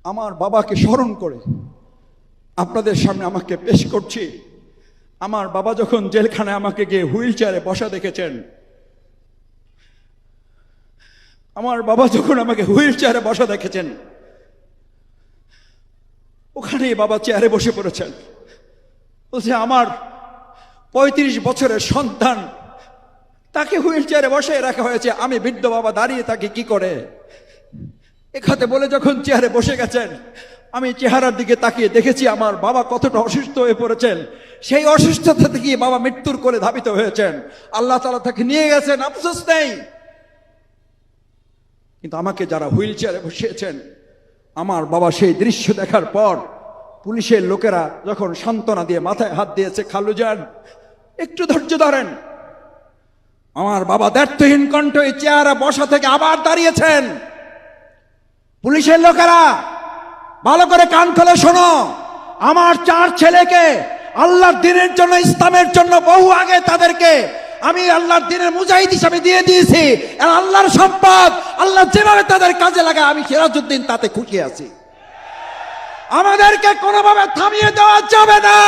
আমার বাবাকে স্মরণ করে আপনাদের সামনে আমাকে পেশ করছি। আমার বাবা যখন জেলখানায় আমাকে গিয়ে হুইল চেয়ারে বসা দেখেছেন, আমার বাবা যখন আমাকে হুইল চেয়ারে বসা দেখেছেন, ওখানেই বাবা চেয়ারে বসে পড়েছেন। বলছে আমার 35 বছরের সন্তান, তাকে হুইল চেয়ারে বসে রাখা হয়েছে, আমি বৃদ্ধ বাবা দাঁড়িয়ে তাকে কি করে। এখানে বলে যখন চেয়ারে বসে গেছেন, আমি চেহারার দিকে তাকিয়ে দেখেছি আমার বাবা কতটা অসুস্থ হয়ে পড়েছেন। সেই অসুস্থতা থেকে বাবা মৃত্যুর করে ধাবিত হয়েছেন। আল্লাহ তাআলা তাকে নিয়ে গেছেন, আফসোস নেই। কিন্তু আমাকে যারা হুইল চেয়ারে বসিয়েছেন, আমার বাবা সেই দৃশ্য দেখার পর পুলিশের লোকেরা যখন সান্ত্বনা দিয়ে মাথায় হাত দিয়েছে, খালুজান একটু ধৈর্য ধরেন, আমার বাবা দ্ব্যর্থহীন কণ্ঠ এই চেয়ারে বসা থেকে আবার দাঁড়িয়েছেন। পুলিশের লোকেরা ভালো করে কান খুলে শোনো, আমার 4 ছেলেকে আল্লাহর দ্বীনের জন্য, ইসলামের জন্য বহু আগে তাদেরকে আমি আল্লাহর দ্বীনের মুজাহিদ হিসাবে দিয়ে দিয়েছি। আল্লাহর সম্পদ আল্লাহ যেভাবে তাদের কাজে লাগায়, আমি সিরাজউদ্দিন তাতে খুশি আছি। আমাদেরকে কোনোভাবে থামিয়ে দেওয়া যাবে না।